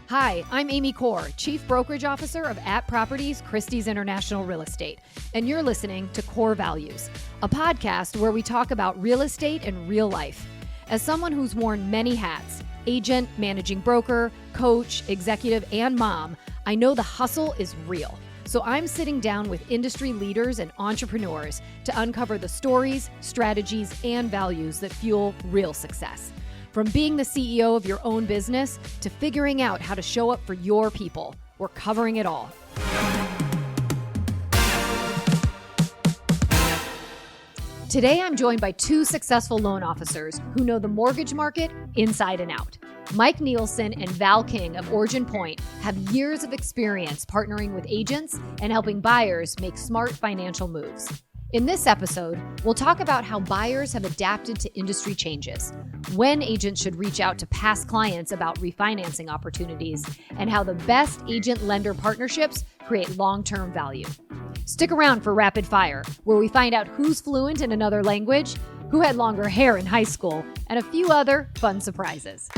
Hi, I'm Amy Corr, Chief Brokerage Officer of At Properties Christie's International Real Estate, and you're listening to Corr Values, a podcast where we talk about real estate and real life. As someone who's worn many hats, agent, managing broker, coach, executive, and mom, I know the hustle is real. So I'm sitting down with industry leaders and entrepreneurs to uncover the stories, strategies, and values that fuel real success. From being the CEO of your own business to figuring out how to show up for your people, we're covering it all. Today, I'm joined by two successful loan officers who know the mortgage market inside and out. Mike Nielsen and Val King of OriginPoint have years of experience partnering with agents and helping buyers make smart financial moves. In this episode, we'll talk about how buyers have adapted to industry changes, when agents should reach out to past clients about refinancing opportunities, and how the best agent-lender partnerships create long-term value. Stick around for Rapid Fire, where we find out who's fluent in another language, who had longer hair in high school, and a few other fun surprises.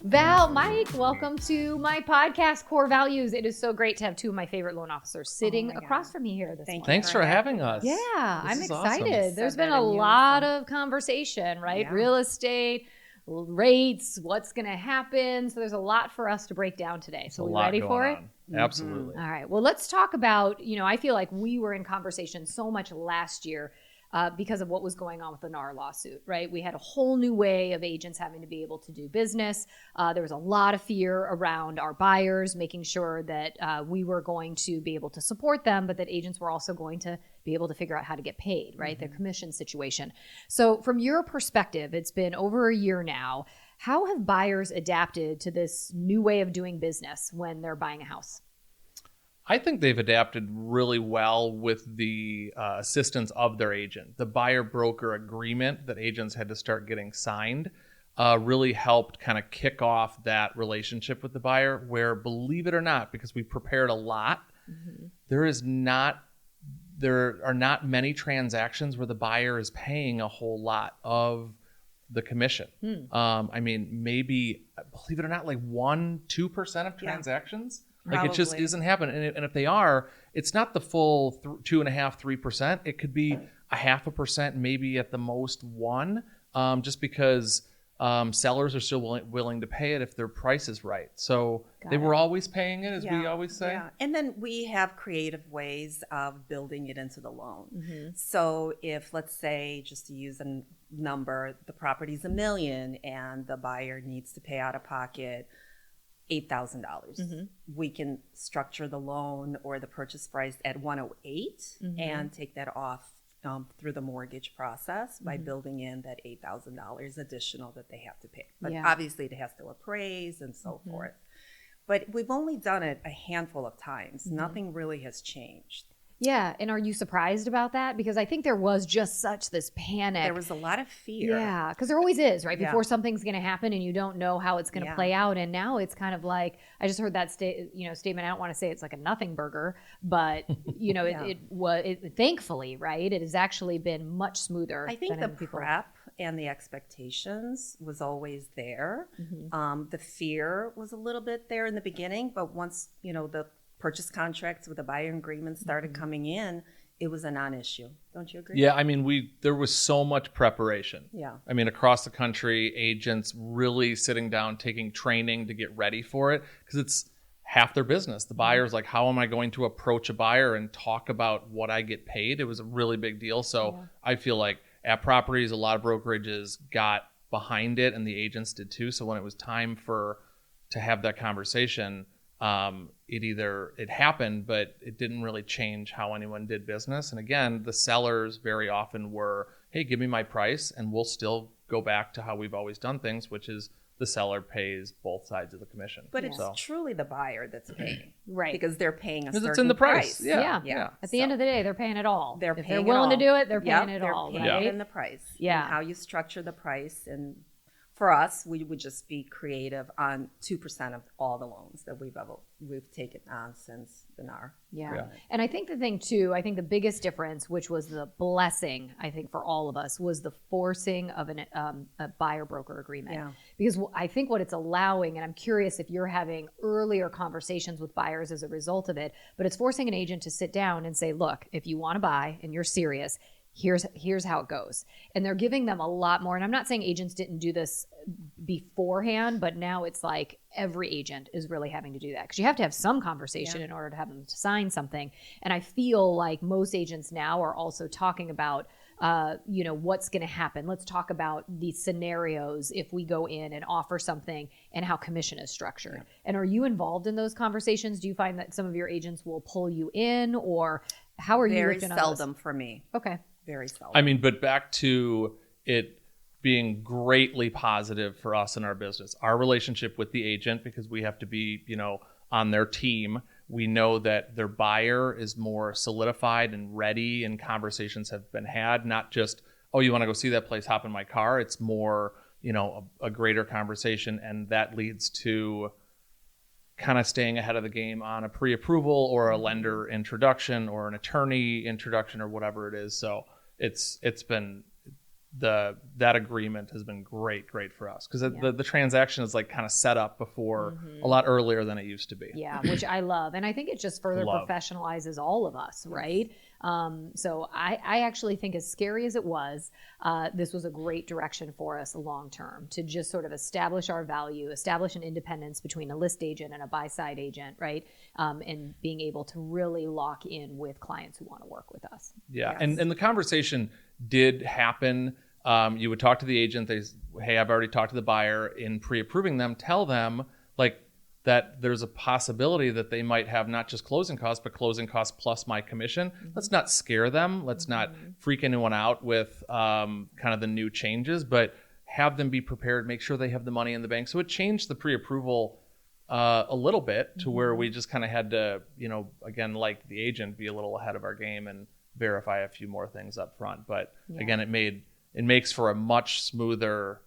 Val, Mike, welcome to my podcast, Corr Values. It is so great to have two of my favorite loan officers sitting across from me here this morning. Thanks for having us. Yeah, I'm excited. Awesome. There's been a lot of conversation, right? Yeah. Real estate, rates, what's going to happen. So there's a lot for us to break down today. So we ready for it? Absolutely. Mm-hmm. All right. Well, let's talk about, I feel like we were in conversation so much last year because of what was going on with the NAR lawsuit, right? We had a whole new way of agents having to be able to do business. There was a lot of fear around our buyers, making sure that we were going to be able to support them, but that agents were also going to be able to figure out how to get paid, right? Their commission situation. So from your perspective, it's been over a year now. How have buyers adapted to this new way of doing business when they're buying a house? I think they've adapted really well with the assistance of their agent. The buyer-broker agreement that agents had to start getting signed really helped kind of kick off that relationship with the buyer where, believe it or not, because we prepared a lot, there are not many transactions where the buyer is paying a whole lot of the commission. I mean, maybe, believe it or not, like 1-2% of transactions. Like Probably. It just isn't happening. And if they are, it's not the full 2.5-3%. It could be 0.5%, maybe at the most 1%, just because sellers are still willing to pay it if their price is right. So they were always paying it, as we always say. Yeah. And then we have creative ways of building it into the loan. So if, let's say, just to use a number, the property's $1 million and the buyer needs to pay out of pocket $8,000. We can structure the loan or the purchase price at $108 and take that off through the mortgage process by building in that $8,000 additional that they have to pay. But obviously it has to appraise and so forth. But we've only done it a handful of times. Nothing really has changed. Yeah. And are you surprised about that? Because I think there was just such this panic. There was a lot of fear. Yeah. Because there always is, right? Before something's going to happen and you don't know how it's going to play out. And now it's kind of like, I just heard that statement. I don't want to say it's like a nothing burger, but it thankfully, right? It has actually been much smoother. I think the prep and the expectations was always there. The fear was a little bit there in the beginning, but once, the purchase contracts with the buyer agreement started coming in, it was a non-issue. Don't you agree? Yeah, I mean, there was so much preparation. Yeah. I mean, across the country, agents really sitting down, taking training to get ready for it, because it's half their business. The buyer's like, how am I going to approach a buyer and talk about what I get paid? It was a really big deal. So I feel like at Properties, a lot of brokerages got behind it, and the agents did too. So when it was time to have that conversation, it happened, but it didn't really change how anyone did business. And again, the sellers very often were, hey, give me my price, and we'll still go back to how we've always done things, which is the seller pays both sides of the commission. But it's truly the buyer that's paying. Right. Because they're paying a certain it's in the price. Yeah. At the end of the day, they're paying it all. If they're willing to do it, they're paying it all. They're paying it in the price. Yeah. And how you structure the price and For us, we would just be creative on 2% of all the loans that we've taken on since the NAR. Yeah. And I think the thing too, I think the biggest difference, which was the blessing, I think for all of us, was the forcing of a buyer broker agreement. Yeah. Because I think what it's allowing, and I'm curious if you're having earlier conversations with buyers as a result of it, but it's forcing an agent to sit down and say, look, if you want to buy and you're serious, here's how it goes. And they're giving them a lot more. And I'm not saying agents didn't do this beforehand, but now it's like every agent is really having to do that, because you have to have some conversation in order to have them to sign something. And I feel like most agents now are also talking about what's going to happen. Let's talk about these scenarios if we go in and offer something and how commission is structured. And are you involved in those conversations? Do you find that some of your agents will pull you in, or how are you? Very seldom for me. Okay. Very seldom. I mean, but back to it being greatly positive for us in our business, our relationship with the agent, because we have to be, on their team. We know that their buyer is more solidified and ready, and conversations have been had, not just, oh, you want to go see that place, hop in my car. It's more, a greater conversation. And that leads to kind of staying ahead of the game on a pre-approval or a lender introduction or an attorney introduction or whatever it is. So it's been that agreement has been great for us, because the transaction is like kind of set up before a lot earlier than it used to be. Yeah, which I love. And I think it just further professionalizes all of us, right? So I actually think, as scary as it was, this was a great direction for us long term, to just sort of establish our value, establish an independence between a list agent and a buy-side agent, right? And being able to really lock in with clients who want to work with us. Yeah, yes. And the conversation did happen. You would talk to the agent. Hey, I've already talked to the buyer. In pre-approving them, tell them that there's a possibility that they might have not just closing costs, but closing costs plus my commission. Mm-hmm. Let's not scare them. Let's not freak anyone out with kind of the new changes, but have them be prepared, make sure they have the money in the bank. So it changed the pre-approval a little bit to where we just kind of had to, again, like the agent, be a little ahead of our game and verify a few more things up front. But again, it makes for a much smoother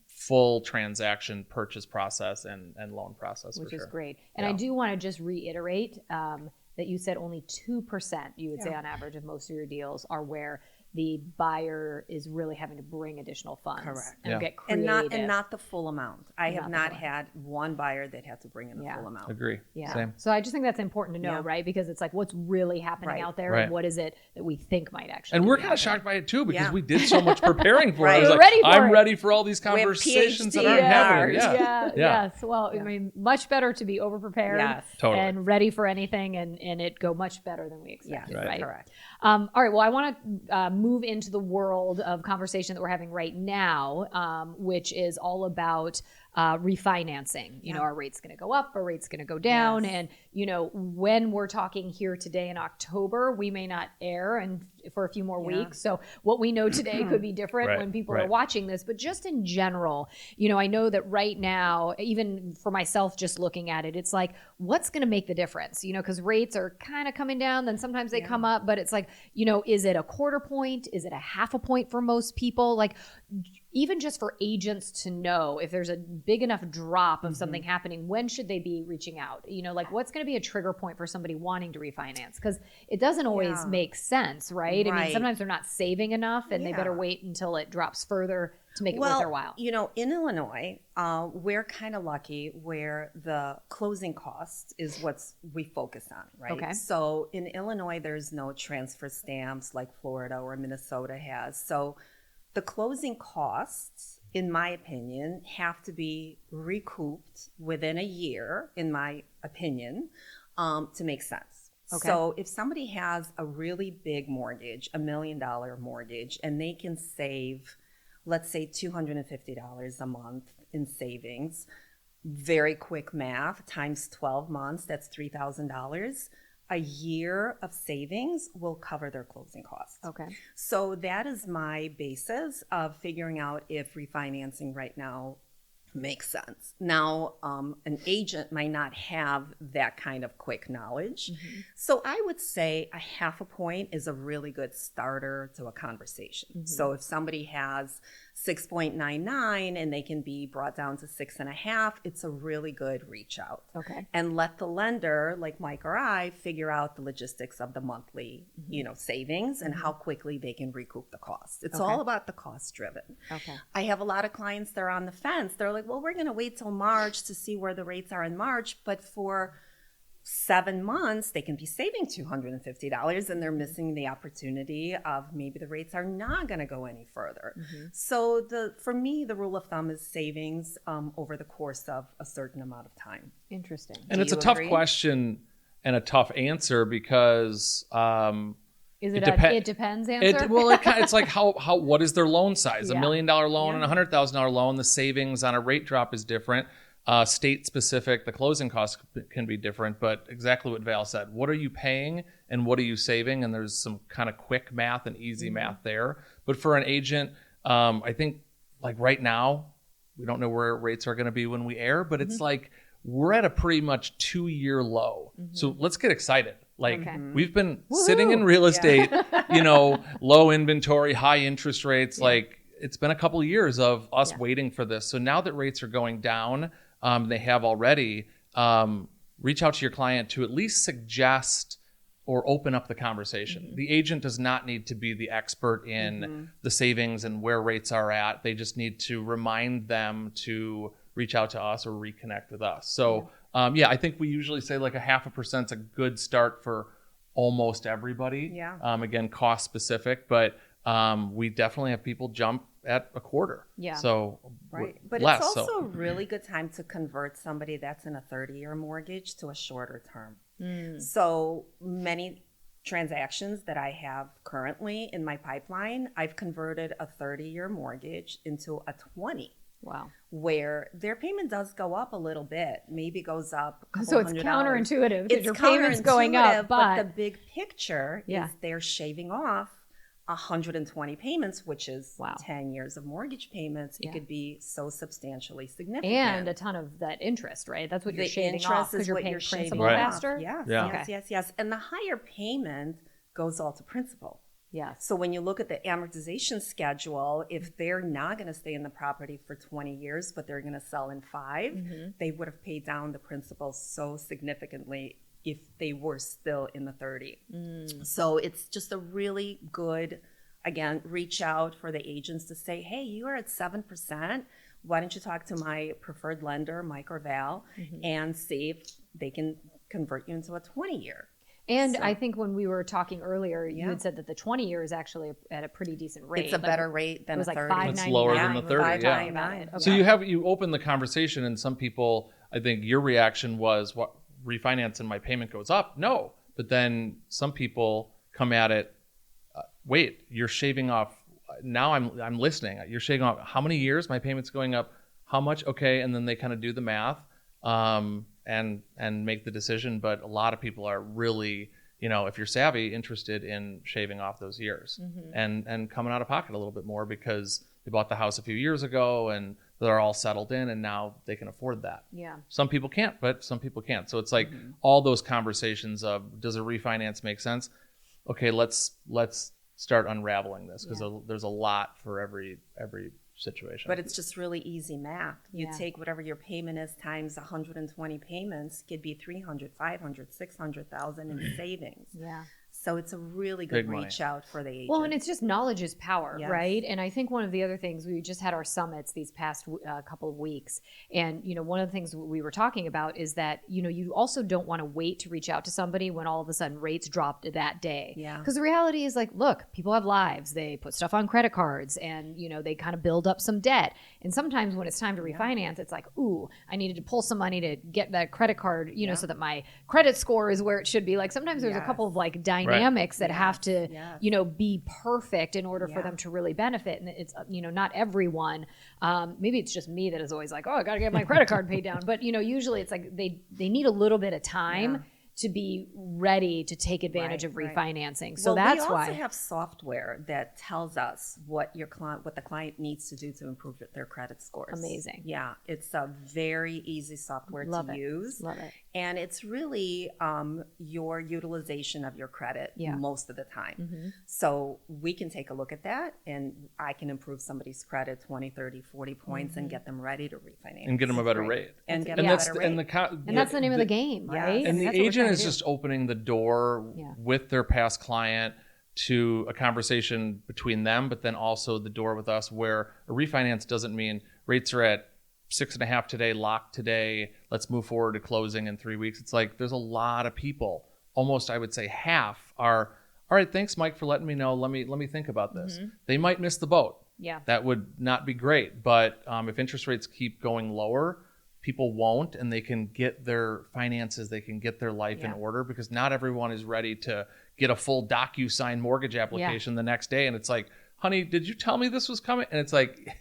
full transaction purchase process and loan process, which is great. And I do want to just reiterate that you said only 2%, you would say on average, of most of your deals are where the buyer is really having to bring additional funds. Correct. And get creative. And not the full amount. I have not had one buyer that had to bring in the full amount. Agree. Yeah. Same. So I just think that's important to know, right? Because it's like, what's really happening out there, and what is it that we think might actually And we're kind of shocked by it too, because we did so much preparing for it. I'm ready for all these conversations that aren't happening. Yes. Well, I mean, much better to be over-prepared and ready for anything and it go much better than we expected, right? Correct. All right. Well, I want to move into the world of conversation that we're having right now, which is all about refinancing. Are rates going to go up? Are rates going to go down? And, when we're talking here today in October, we may not air and for a few more weeks. So what we know today could be different when people are watching this. But just in general, I know that right now, even for myself, just looking at it, it's like, what's going to make the difference? Because rates are kind of coming down, then sometimes they come up, but it's like, is it a quarter point? Is it a half a point for most people? Like, even just for agents to know if there's a big enough drop of something happening, when should they be reaching out? What's going to be a trigger point for somebody wanting to refinance? Because it doesn't always make sense, right? I mean, sometimes they're not saving enough and they better wait until it drops further to make it worth their while. In Illinois, we're kind of lucky where the closing cost is what we focus on, right? Okay. So in Illinois, there's no transfer stamps like Florida or Minnesota has. So the closing costs, in my opinion, have to be recouped within a year, in my opinion, to make sense. Okay. So if somebody has a really big mortgage, $1 million mortgage, and they can save, let's say, $250 a month in savings, very quick math, times 12 months, that's $3,000. A year of savings will cover their closing costs. Okay. So that is my basis of figuring out if refinancing right now Makes sense. Now, an agent might not have that kind of quick knowledge. So I would say a half a point is a really good starter to a conversation. So if somebody has 6.99 and they can be brought down to 6.5, it's a really good reach out. Okay. And let the lender, like Mike or I, figure out the logistics of the monthly, savings and how quickly they can recoup the cost. It's all about the cost driven. Okay. I have a lot of clients that are on the fence. They're like, well, we're going to wait till March to see where the rates are in March. But for 7 months, they can be saving $250 and they're missing the opportunity of maybe the rates are not going to go any further. So for me, the rule of thumb is savings over the course of a certain amount of time. Interesting. And it's a tough question and a tough answer because Is it it depends answer? It's like what is their loan size? Yeah. $1 million loan and a $100,000 loan. The savings on a rate drop is different. State specific, the closing costs can be different, but exactly what Val said. What are you paying and what are you saving? And there's some kind of quick math and easy math there. But for an agent, I think like right now, we don't know where rates are going to be when we air, but it's like we're at a pretty much 2-year low. So let's get excited. Like we've been sitting in real estate, low inventory, high interest rates. Like it's been a couple of years of us waiting for this. So now that rates are going down, they have already, reach out to your client to at least suggest or open up the conversation. The agent does not need to be the expert in the savings and where rates are at. They just need to remind them to reach out to us or reconnect with us. So I think we usually say like a 0.5% is a good start for almost everybody. Yeah. Again, cost specific, but we definitely have people jump at a quarter. Yeah. So right. But less, it's also a really good time to convert somebody that's in a 30-year mortgage to a shorter term. So many transactions that I have currently in my pipeline, I've converted a 30-year mortgage into a 20. Wow. Where their payment does go up a little bit, maybe goes up a couple So it's $100. counterintuitive because your payment's going up, but the big picture Yeah. is they're shaving off 120 payments, which is Wow. 10 years of mortgage payments. Yeah. It could be so substantially significant. and a ton of that interest, right? That's what you're The shaving interest off because is you're what paying you're shaving principal Right. off. faster. Yes, Yeah. yes. And the higher payment goes all to principal. Yes. So when you look at the amortization schedule, if they're not going to stay in the property for 20 years, but they're going to sell in 5, they would have paid down the principal so significantly if they were still in the 30. So it's just a really good, again, reach out for the agents to say, hey, you are at 7%. Why don't you talk to my preferred lender, Mike or Val, and see if they can convert you into a 20-year. And I think when we were talking earlier, you had said that the 20 year is actually at a pretty decent rate. It's a better rate than it was a like 30. $5.99. It's lower than the 30, yeah. $5.99. Okay. So you open the conversation, and some people, I think your reaction was, "What, refinance and my payment goes up?" No, but then some people come at it. Wait, you're shaving off. Now I'm listening. You're shaving off how many years? My payment's going up. How much? Okay, and then they kind of do the math, and make the decision. But a lot of people are really, if you're savvy, interested in shaving off those years and coming out of pocket a little bit more because they bought the house a few years ago and they're all settled in and now they can afford that. Yeah. Some people can't, but some people can't. So it's like all those conversations of, does a refinance make sense? Okay, let's start unraveling this because there's a lot for every situation. But it's just really easy math. You Yeah. take whatever your payment is times 120 payments, could be 300, 500, 600,000 in savings. Yeah. So it's a really good Big money. reach out for the agent. Well, and it's just knowledge is power, Yes. right? And I think one of the other things, we just had our summits these past couple of weeks. And, one of the things we were talking about is that, you also don't want to wait to reach out to somebody when all of a sudden rates dropped that day. Yeah. Because the reality is like, look, people have lives. They put stuff on credit cards and, they kind of build up some debt. And sometimes when it's time to refinance, it's like, ooh, I needed to pull some money to get that credit card, so that my credit score is where it should be. Like sometimes there's a couple of like dynamics that have to, be perfect in order for them to really benefit. And it's, not everyone, maybe it's just me that is always like, oh, I got to get my credit card paid down. But, usually it's like they need a little bit of time to be ready to take advantage of refinancing. So that's we why also have software that tells us what the client needs to do to improve their credit scores. Amazing. Yeah, it's a very easy software to use. Love it. And it's really your utilization of your credit most of the time. So we can take a look at that, and I can improve somebody's credit 20, 30, 40 points and get them ready to refinance. And get them a better rate. And get a better rate. And that's the name of the game, right? And the that's what we're agent trying is to do. just opening the door with their past client to a conversation between them, but then also the door with us, where a refinance doesn't mean rates are at 6.5 today, locked today, let's move forward to closing in 3 weeks. It's like there's a lot of people, almost I would say half are, all right, thanks Mike for letting me know. Let me think about this. They might miss the boat. Yeah. That would not be great. But if interest rates keep going lower, people won't, and they can get their finances, they can get their life in order, because not everyone is ready to get a full DocuSign mortgage application the next day. And it's like, honey, did you tell me this was coming? And it's like,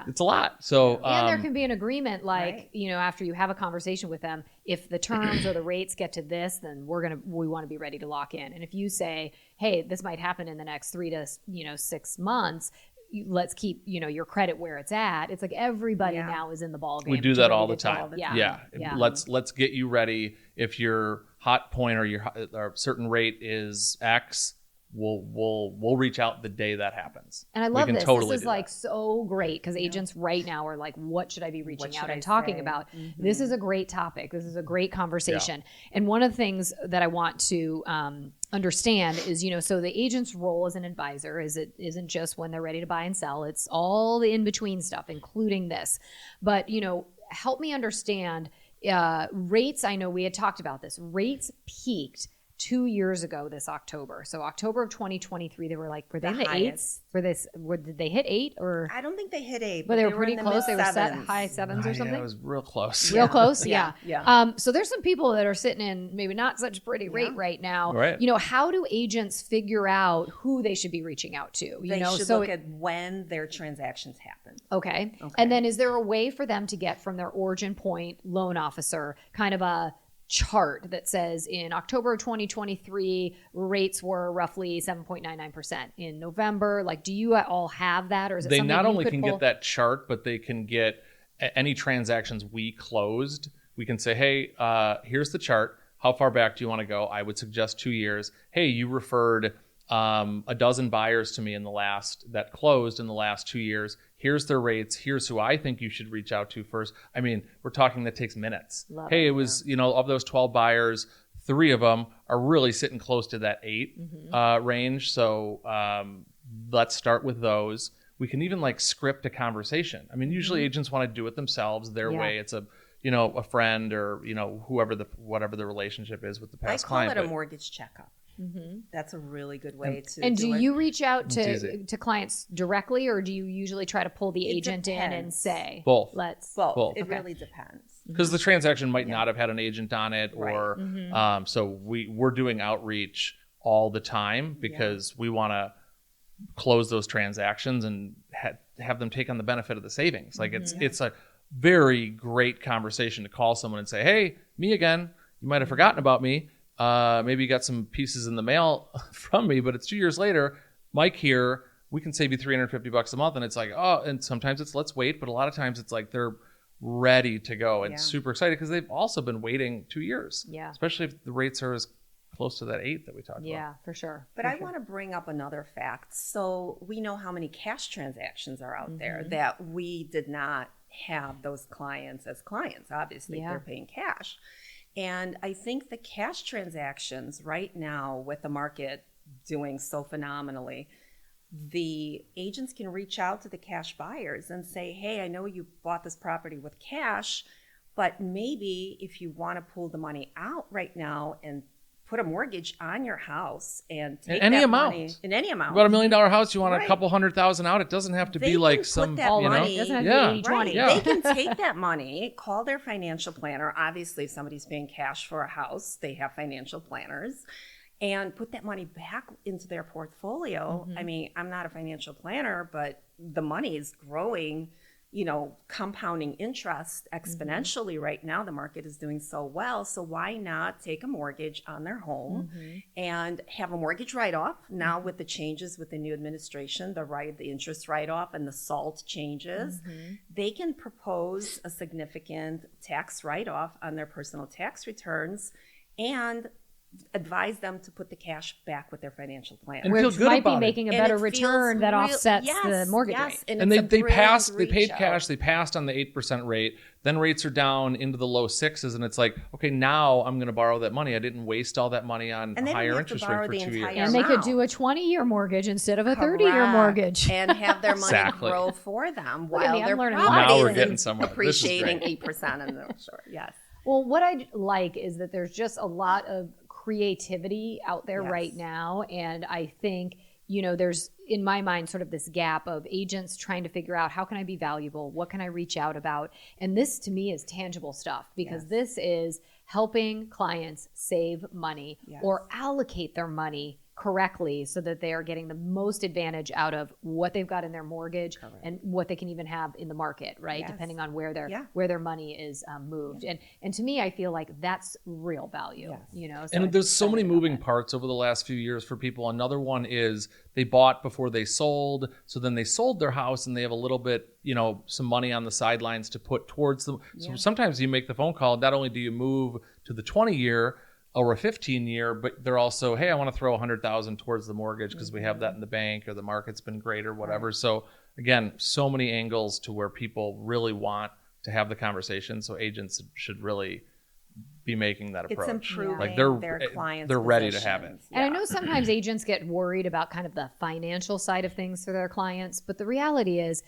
it's a lot. So, and there can be an agreement, like, after you have a conversation with them, if the terms or the rates get to this, then we want to be ready to lock in. And if you say, hey, this might happen in the next 3 to 6 months, let's keep your credit where it's at. It's like everybody now is in the ball game. We do that all the time. Yeah. Let's get you ready. If your hot point or your certain rate is X, we'll reach out the day that happens. And I love this. Totally this is like so great, because agents right now are like, what should I be reaching out and talking about? This is a great topic. This is a great conversation. And one of the things that I want to understand is, so the agent's role as an advisor isn't just when they're ready to buy and sell. It's all the in-between stuff, including this. But, help me understand rates. I know we had talked about this. Rates peaked 2 years ago this October. So October of 2023, they were like, were they in the eights for this? Did they hit 8 or? I don't think they hit 8, but they were pretty close. They were high 7s or something. Yeah, it was real close. Real close. Yeah. So there's some people that are sitting in maybe not such a pretty rate right now. Right. How do agents figure out who they should be reaching out to? They should look at when their transactions happen. Okay. And then is there a way for them to get from their OriginPoint loan officer kind of a chart that says in October of 2023 rates were roughly 7.99%? In November, like, do you all have that, or is it they something not you only could can pull? get that chart, but they can get any transactions we closed. We can say, hey, here's the chart. How far back do you want to go? I would suggest 2 years. Hey, you referred a dozen buyers to me that closed in the last 2 years. Here's their rates. Here's who I think you should reach out to first. I mean, we're talking that takes minutes. It was, of those 12 buyers, 3 of them are really sitting close to that 8 range. So let's start with those. We can even script a conversation. I mean, usually agents want to do it themselves their way. It's a friend or, whatever the relationship is with the past client. I call it a mortgage checkup. That's a really good way to And do do it. you reach out to clients directly, or do you usually try to pull the agent in and say, both? Both. It really depends. Because the transaction might not have had an agent on it, or so we're doing outreach all the time because we want to close those transactions and have them take on the benefit of the savings. It's a very great conversation to call someone and say, hey, me again. You might have forgotten about me. Maybe you got some pieces in the mail from me, but it's 2 years later. Mike here, we can save you $350 a month. And it's like, oh, and sometimes it's let's wait, but a lot of times it's like they're ready to go and super excited because they've also been waiting 2 years. Yeah. Especially if the rates are as close to that 8 that we talked about. Yeah, for sure. But I want to bring up another fact. So we know how many cash transactions are out there that we did not have those clients as clients. Obviously, they're paying cash. And I think the cash transactions right now, with the market doing so phenomenally, the agents can reach out to the cash buyers and say, hey, I know you bought this property with cash, but maybe if you want to pull the money out right now and put a mortgage on your house and take any that amount. money in any amount. About $1 million house, you want a couple $100,000 out. It doesn't have to be like some, money, it doesn't have to be 80-20. They can take that money, call their financial planner. Obviously, if somebody's paying cash for a house, they have financial planners, and put that money back into their portfolio. I mean, I'm not a financial planner, but the money is growing compounding interest exponentially right now. The market is doing so well. So why not take a mortgage on their home and have a mortgage write-off? Now with the changes with the new administration, the interest write-off and the SALT changes, they can propose a significant tax write-off on their personal tax returns and advise them to put the cash back with their financial plan. And which feel good might be about making it. a better return that offsets the mortgage rate. And they paid cash, they passed on the 8% rate, then rates are down into the low 6s, and it's like, okay, now I'm going to borrow that money. I didn't waste all that money on a higher interest rate for 2 years. And they could do a 20-year mortgage instead of a 30-year mortgage. And have their money grow for them while their now we're getting somewhere. Appreciating 8% in the short. Yes. Well, what I like is that there's just a lot of creativity out there right now. And I think, there's, in my mind, sort of this gap of agents trying to figure out how can I be valuable? What can I reach out about? And this to me is tangible stuff, because this is helping clients save money or allocate their money correctly so that they are getting the most advantage out of what they've got in their mortgage and what they can even have in the market, right? Depending on where their money is moved. And to me, I feel like that's real value, So and there's so many moving parts over the last few years for people. Another one is they bought before they sold. So then they sold their house and they have a little bit, some money on the sidelines to put towards them. So sometimes you make the phone call. Not only do you move to the 20-year or a 15-year, but they're also, hey, I want to throw $100,000 towards the mortgage because we have that in the bank, or the market's been great or whatever. So again, so many angles to where people really want to have the conversation. So agents should really be making that approach. It's improving like their clients' they're ready to have it. And I know sometimes agents get worried about kind of the financial side of things for their clients, but the reality is,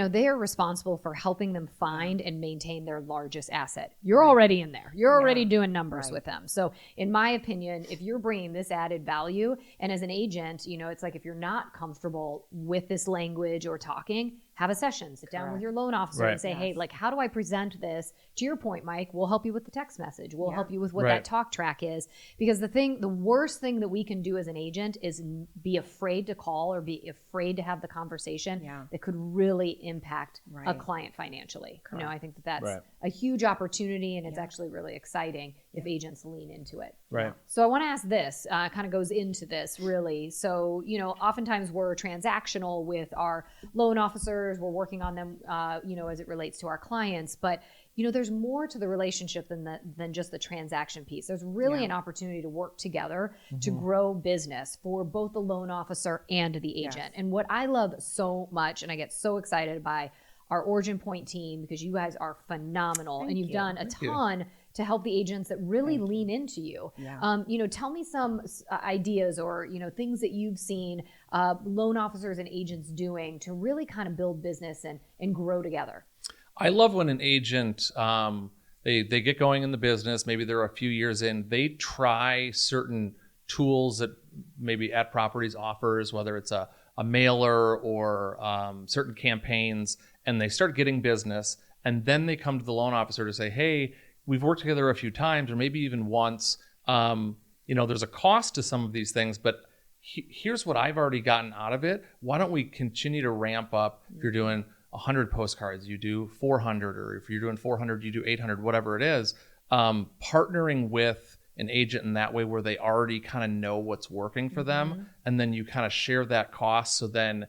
they are responsible for helping them find and maintain their largest asset. You're already in there. You're already doing numbers with them. So in my opinion, if you're bringing this added value, and as an agent, it's like if you're not comfortable with this language or talking, have a session, sit down with your loan officer and say, hey, like, how do I present this? To your point, Mike, we'll help you with the text message. We'll help you with what that talk track is. Because the worst thing that we can do as an agent is be afraid to call or be afraid to have the conversation that could really impact a client financially. I think that's a huge opportunity, and it's actually really exciting if agents lean into it. Right. So I want to ask this, kind of goes into this really. So, oftentimes we're transactional with our loan officers. We're working on them, as it relates to our clients. But, there's more to the relationship than just the transaction piece. There's really an opportunity to work together to grow business for both the loan officer and the agent. And what I love so much, and I get so excited by our OriginPoint team, because you guys are phenomenal. And you've done a ton to help the agents that really lean into you. Tell me some ideas or, things that you've seen loan officers and agents doing to really kind of build business and grow together. I love when an agent, they get going in the business, maybe they're a few years in, they try certain tools that maybe At Properties offers, whether it's a mailer or certain campaigns, and they start getting business, and then they come to the loan officer to say, hey, we've worked together a few times or maybe even once. There's a cost to some of these things, but here's what I've already gotten out of it. Why don't we continue to ramp up? If you're doing 100 postcards, you do 400, or if you're doing 400, you do 800, whatever it is. Partnering with an agent in that way where they already kind of know what's working for them, and then you kind of share that cost, so then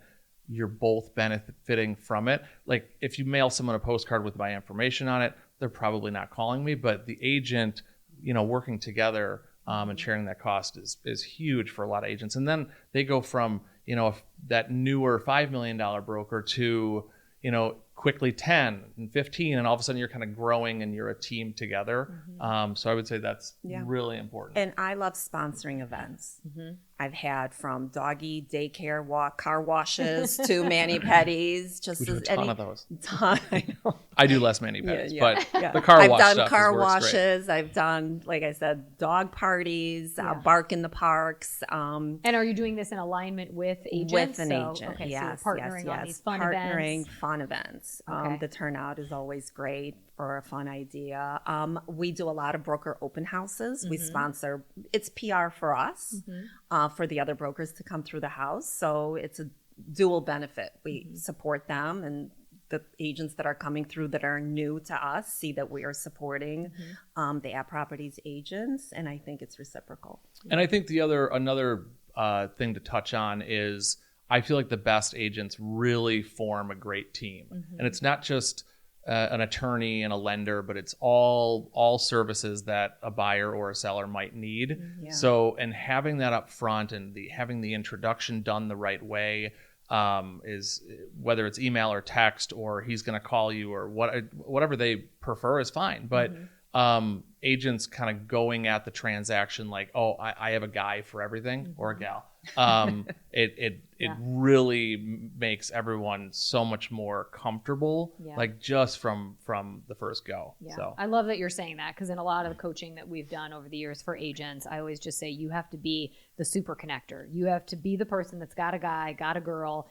you're both benefiting from it. Like if you mail someone a postcard with my information on it, they're probably not calling me, but the agent, working together and sharing that cost is huge for a lot of agents. And then they go from, that newer $5 million broker to, quickly 10 and 15, and all of a sudden you're kind of growing and you're a team together. So I would say that's really important. And I love sponsoring events. I've had from doggy daycare car washes to mani-pedis. We do a ton of those. I know. I do less mani-pedis, but the car wash I've done stuff car works washes. great. I've done, like I said, dog parties, bark in the parks. And are you doing this in alignment with agents? With an agent, okay, yes. So you're partnering on these fun events. Fun events. The turnout is always great for a fun idea. We do a lot of broker open houses. We sponsor, it's PR for us, for the other brokers to come through the house. So it's a dual benefit. We support them and the agents that are coming through that are new to us see that we are supporting the at properties agents, and I think it's reciprocal. And I think another thing to touch on is I feel like the best agents really form a great team, and it's not just an attorney and a lender, but it's all services that a buyer or a seller might need. Yeah. So, and having that up front and having the introduction done the right way, is whether it's email or text or he's going to call you or whatever they prefer is fine. But agents kind of going at the transaction like, oh, I have a guy for everything or a gal. It really makes everyone so much more comfortable, like just from the first go. Yeah. So I love that you're saying that, because in a lot of the coaching that we've done over the years for agents, I always just say you have to be the super connector. You have to be the person that's got a guy, got a girl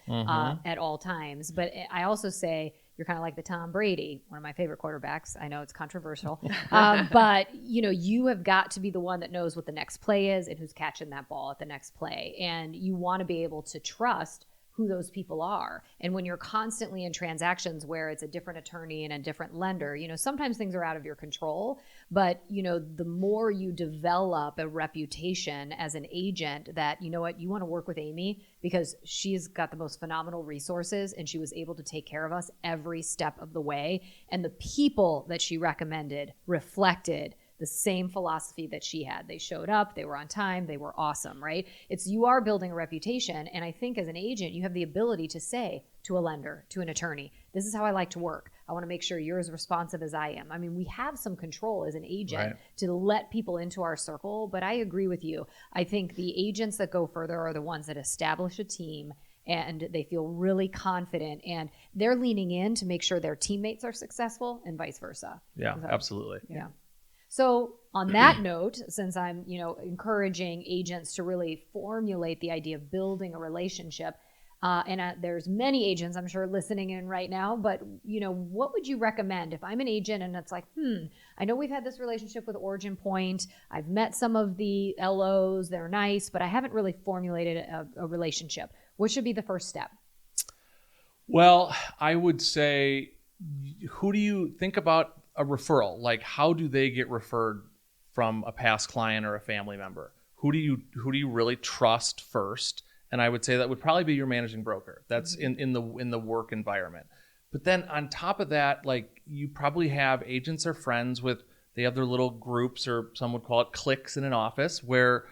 at all times. But I also say you're kind of like the Tom Brady, one of my favorite quarterbacks. I know it's controversial, but you have got to be the one that knows what the next play is and who's catching that ball at the next play. And you want to be able to trust who those people are. And when you're constantly in transactions where it's a different attorney and a different lender, sometimes things are out of your control, but the more you develop a reputation as an agent that, you want to work with Amy because she's got the most phenomenal resources and she was able to take care of us every step of the way. And the people that she recommended reflected the same philosophy that she had. They showed up, they were on time, they were awesome, right? You are building a reputation. And I think as an agent, you have the ability to say to a lender, to an attorney, this is how I like to work. I want to make sure you're as responsive as I am. I mean, we have some control as an agent to let people into our circle, but I agree with you. I think the agents that go further are the ones that establish a team and they feel really confident and they're leaning in to make sure their teammates are successful and vice versa. Yeah, absolutely. Yeah. So on that note, since I'm, encouraging agents to really formulate the idea of building a relationship, and there's many agents I'm sure listening in right now, but what would you recommend if I'm an agent and it's like, I know we've had this relationship with OriginPoint. I've met some of the LOs, they're nice, but I haven't really formulated a relationship. What should be the first step? Well, I would say, who do you think about a referral? Like, how do they get referred from a past client or a family member? Who do you really trust first? And I would say that would probably be your managing broker. That's in the work environment. But then on top of that, like, you probably have agents or friends they have their little groups, or some would call it cliques in an office, where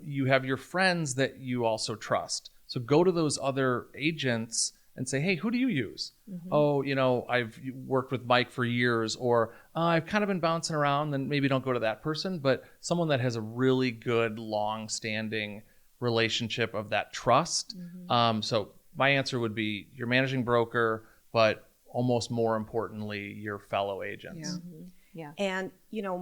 you have your friends that you also trust. So go to those other agents and say, hey, who do you use? Oh, I've worked with Mike for years, or I've kind of been bouncing around. Then maybe don't go to that person, but someone that has a really good, long-standing relationship of that trust. So my answer would be your managing broker, but almost more importantly, your fellow agents. Yeah. And,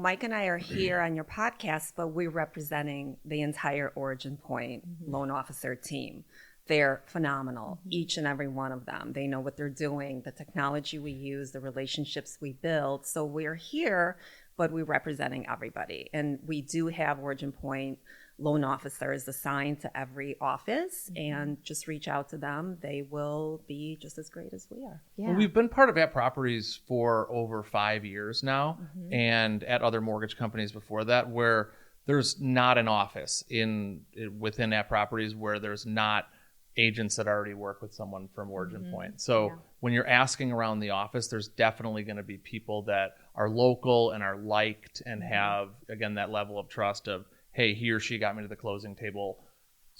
Mike and I are here on your podcast, but we're representing the entire OriginPoint loan officer team. They're phenomenal, each and every one of them. They know what they're doing, the technology we use, the relationships we build. So we're here, but we're representing everybody. And we do have OriginPoint loan officers assigned to every office, and just reach out to them. They will be just as great as we are. Yeah. Well, we've been part of At Properties for over 5 years now, and at other mortgage companies before that, where there's not an office within At Properties where there's not agents that already work with someone from OriginPoint. So when you're asking around the office, there's definitely going to be people that are local and are liked and have, again, that level of trust of, hey, he or she got me to the closing table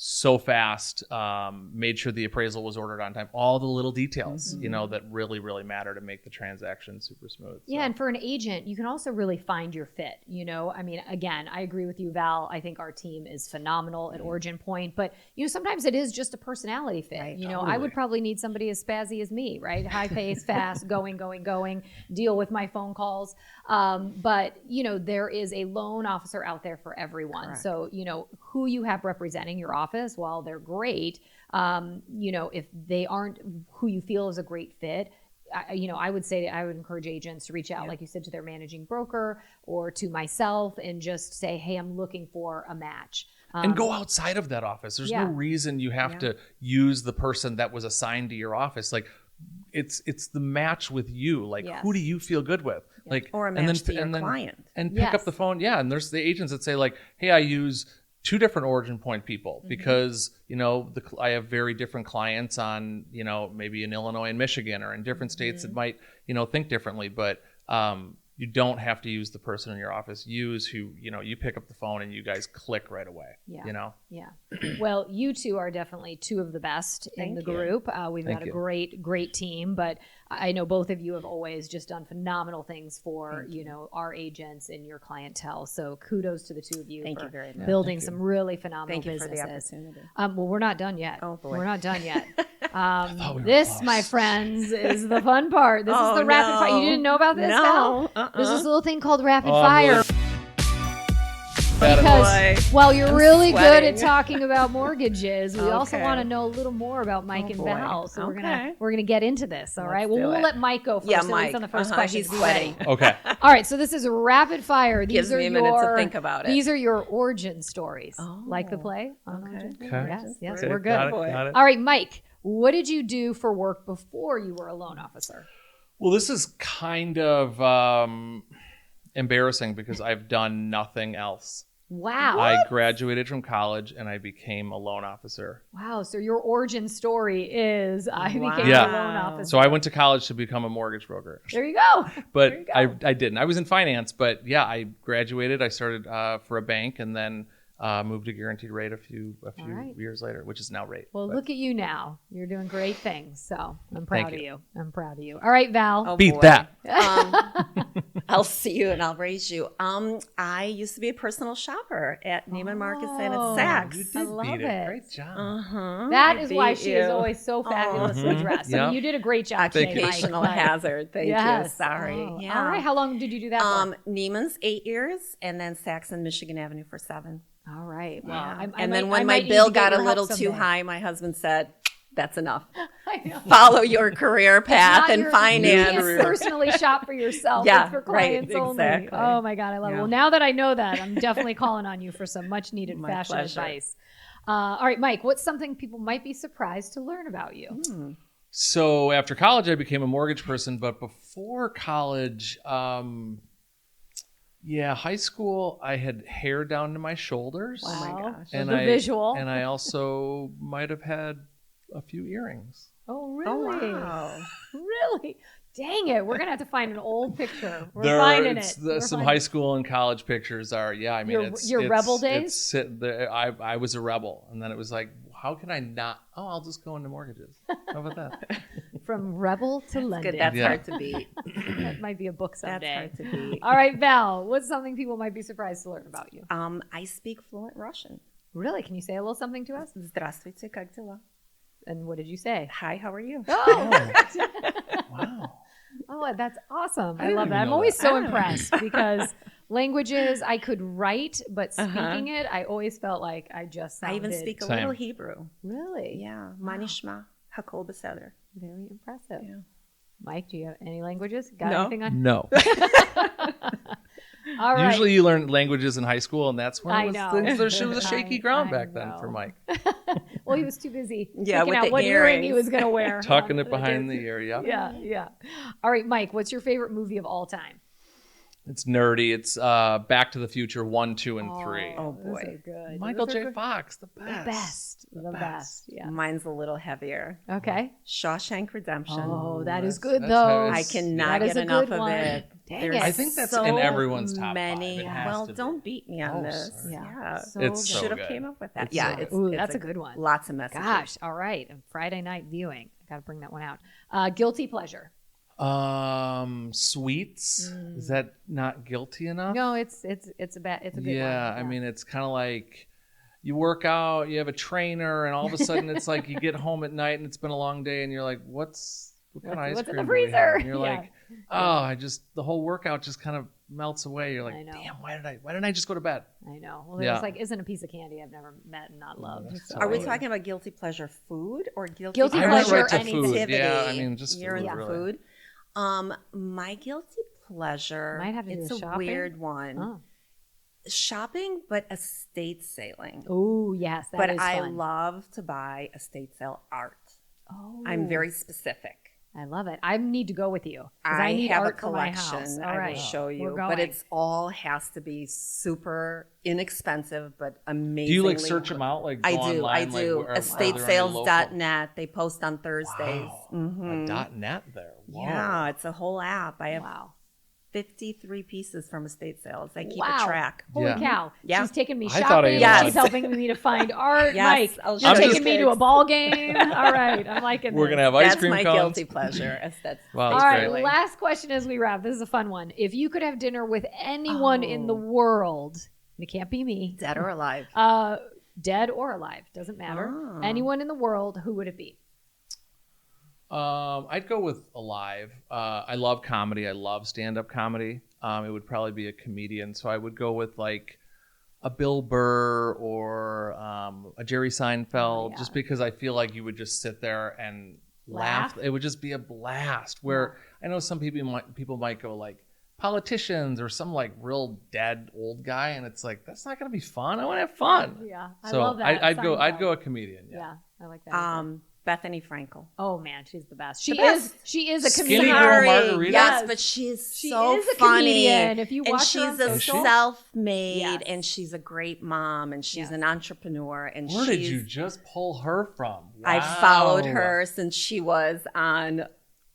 so fast, made sure the appraisal was ordered on time, all the little details, that really, really matter to make the transaction super smooth. Yeah. And for an agent, you can also really find your fit. I mean, again, I agree with you, Val. I think our team is phenomenal at OriginPoint, but sometimes it is just a personalty fit. Right, I would probably need somebody as spazzy as me, right? High pace, fast, going, deal with my phone calls. But there is a loan officer out there for everyone. Correct. So, who you have representing your office, while they're great, if they aren't who you feel is a great fit, I would encourage agents to reach out, like you said, to their managing broker or to myself and just say, hey, I'm looking for a match. And go outside of that office. There's no reason you have to use the person that was assigned to your office. Like, it's the match with you. Like, who do you feel good with? Like, or a match to your client. And pick up the phone. Yeah. And there's the agents that say like, hey, I use 2 different OriginPoint people because, I have very different clients on, maybe in Illinois and Michigan or in different states that might, think differently. But you don't have to use the person in your office. Use who, you pick up the phone and you guys click right away. Yeah. Yeah. Well, you two are definitely 2 of the best in the group. We've got a great team, but I know both of you have always just done phenomenal things for, our agents and your clientele. So kudos to the 2 of you for very much. building some really phenomenal Thank you businesses. for the opportunity. Well, we're not done yet. Oh, boy. We're not done yet. This, my friends, is the fun part. This is the rapid fire. You didn't know about this, Val? There's this little thing called rapid fire. Because while you're really good at talking about mortgages, we also want to know a little more about Mike and Val. So we're gonna get into this. All right. Well, we'll let Mike go first. Yeah, at Mike. least on the first question. He's sweating. Okay. All right. So this is rapid fire. These Gives are me a minute to think about it. These are your origin stories. Oh, like the play. Okay. Yes. Okay. We're good. Got it. All right, Mike. What did you do for work before you were a loan officer? Well, this is kind of embarrassing because I've done nothing else. Wow. I graduated from college and I became a loan officer. Wow. So your origin story is I became a loan officer. So I went to college to become a mortgage broker. There you go. But I didn't. I was in finance, but I graduated. I started for a bank and then moved to guaranteed rate a few years later, which is now rate. Well, look at you now. You're doing great things. So I'm proud of you. I'm proud of you. All right, Val. Beat that. I'll see you and I'll raise you. I used to be a personal shopper at Neiman Marcus and at Saks. You did I love beat it. Great job. That is why she is always so fabulously dressed. I mean, you did a great job today, Mike. Occupational hazard. Thank you. Sorry. Oh. Yeah. All right. How long did you do that for? Neiman's 8 years and then Saks and Michigan Avenue for 7. All right. Well, and then when my bill got a little too high, my husband said, that's enough. I know. Follow your career path and finance. You can't personally shop for yourself. It's for clients only. Exactly. Oh my God, I love it. Well, now that I know that, I'm definitely calling on you for some much needed fashion advice. All right, Mike, what's something people might be surprised to learn about you? So after college, I became a mortgage person, but before college, high school, I had hair down to my shoulders. Wow. Oh my gosh. And the visual. And I also might have had a few earrings. Oh, really? Oh, wow. Really? Dang it. We're going to have to find an old picture. We're finding it. Some high school and college pictures are, your rebel days? I was a rebel. And then it was like, how can I not? Oh, I'll just go into mortgages. How about that? From rebel to lending. Good. That's hard to beat. That might be a book someday. That's hard to beat. All right, Val, what's something people might be surprised to learn about you? I speak fluent Russian. Really? Can you say a little something to us? Здравствуйте, как дела? And what did you say? Hi, how are you? Oh. Wow. Oh, that's awesome. I love that. I'm always so impressed because languages I could write, but speaking it, I always felt like I just sounded... I even speak a little Hebrew. Really? Yeah. Manishma, hakol beseder. Very impressive. Yeah. Mike, do you have any languages? Got No. anything on? No. All right. Usually you learn languages in high school, and that's when I it was a shaky ground I back then know. for Mike. Well, he was too busy Yeah, picking with out the what earring he earrings. was going to wear. Tucking it behind the ear, Yeah. All right, Mike, what's your favorite movie of all time? It's nerdy. It's Back to the Future 1, 2, and 3. Oh, boy. Those are good. Michael Those are J. good. Fox, the best. The best. Yeah. Mine's a little heavier. Okay. Shawshank Redemption. Oh, that is good that's though. heavy. I cannot That is get a enough good of one. it. Dang There's it. I think that's so in everyone's top many. 5. It has Well, to be. don't beat me on this. sorry. Yeah. So It's so Should have good. came up with that. It's Yeah, so it's, Ooh, it's that's a good one. Lots of messages. Gosh. All right. Friday night viewing. Got to bring that one out. Guilty pleasure. Sweets. Is that not guilty enough? No, it's a good one. Yeah, I mean, it's kind of like you work out, you have a trainer, and all of a sudden it's like you get home at night and it's been a long day, and you're like, what kind of ice what's in cream the do we have? freezer? And you're like, the whole workout just kind of melts away. You're I like, know. damn, why didn't I just go to bed? I know. Well, there's isn't a piece of candy I've never met and not loved. That's So. Are we talking about guilty pleasure food or guilty Guilty I pleasure went right to food. activity? Yeah, I mean, just You're food, into really. food. My guilty pleasure. Might have to do it's with a shopping? weird one. Oh. Shopping, but estate sailing. Oh, yes. That but is I fun. love to buy estate sale art. Oh. I'm very specific. I love it. I need to go with you. 'Cause I need have a art for my house. collection. All I right. will show you. We're going. But it's all has to be super inexpensive, but amazing. Do you like search them out? Like go I do. online, I do. Like, are there any Estatesales.net. They post on Thursdays. Wow. A .net there. Wow. Yeah, it's a whole app. I have Wow. 53 pieces from estate sales. I keep Wow. a track. Holy Yeah. cow. Yeah. She's taking me I thought I shopping. had She's lots. helping me to find art. Yes, Mike, I'll you're show you taking me to a pics. ball game. All right. I'm liking this. We're going to have ice That's cream my cones. guilty pleasure. That's Wow, All that's right. great. Last question as we wrap. This is a fun one. If you could have dinner with anyone in the world, and it can't be me, dead or alive. dead or alive, doesn't matter. Oh. Anyone in the world, who would it be? I'd go with alive. I love comedy. I love stand-up comedy. It would probably be a comedian. So I would go with like a Bill Burr or a Jerry Seinfeld, just because I feel like you would just sit there and laugh. It would just be a blast. Where I know some people might go like politicians or some like real dead old guy, and it's like that's not going to be fun. I want to have fun. Yeah, I So love that. I'd go Seinfeld. a comedian. Yeah, I like that. Bethany Frankel. Oh man, she's the best. The best. She is a Skinny comedian. girl margarita? Yes, but she's She so is a funny. comedian. If you and watch her on she's a social. self-made, Yes. and she's a great mom, and she's Yes. an entrepreneur. And Where did you just pull her from? I Wow. followed her since she was on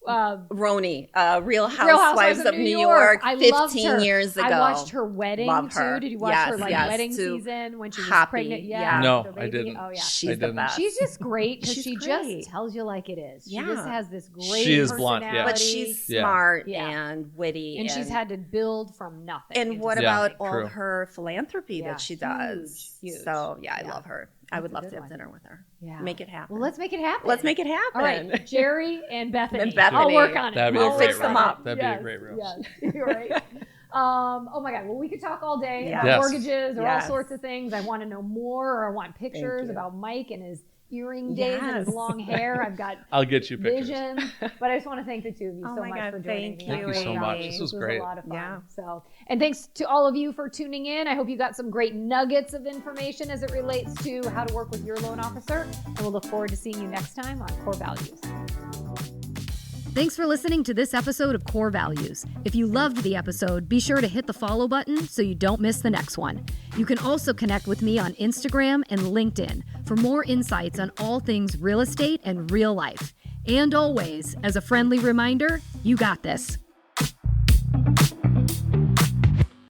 Roni, Real Housewives Housewives of New York, I loved 15 her. years ago. I watched her wedding Love her. too. Did you watch Yes, her yes, wedding to season when she was Happy, pregnant? yeah. No, the I baby? didn't. Oh yeah. She's I the didn't. best. She's just great because She's she great. just tells you like it is. She Yeah. just has this great She is blunt, yeah. personality. But she's Yeah. smart Yeah. and witty. and she's had to build from nothing. And into what something. about all true. her philanthropy Yeah, that she does? huge. So, yeah, I Yeah. love her. I would That's a love good to have one. dinner with her. Yeah. Make it happen. Well, let's make it happen. Let's make it happen. All right, Jerry and Bethany. And Bethany. I'll work on it. That'd be We'll a great fix them roast. up. That'd be a great roast. Yes, you're right. Oh my God. Well, we could talk all day about Yes. mortgages or all Yes. sorts of things. I want to know more, or I want pictures you. about Mike and his earring days and his Yes. long hair. I've got I'll get you pictures. vision. But I just want to thank the two of you Oh so my much God, for joining thank me. you, Thank you so much. Amy. This was a great. lot of fun. Yeah. So, and thanks to all of you for tuning in. I hope you got some great nuggets of information as it relates to how to work with your loan officer. And we'll look forward to seeing you next time on Corr Values. Thanks for listening to this episode of Corr Values. If you loved the episode, be sure to hit the follow button so you don't miss the next one. You can also connect with me on Instagram and LinkedIn for more insights on all things real estate and real life. And always, as a friendly reminder, you got this.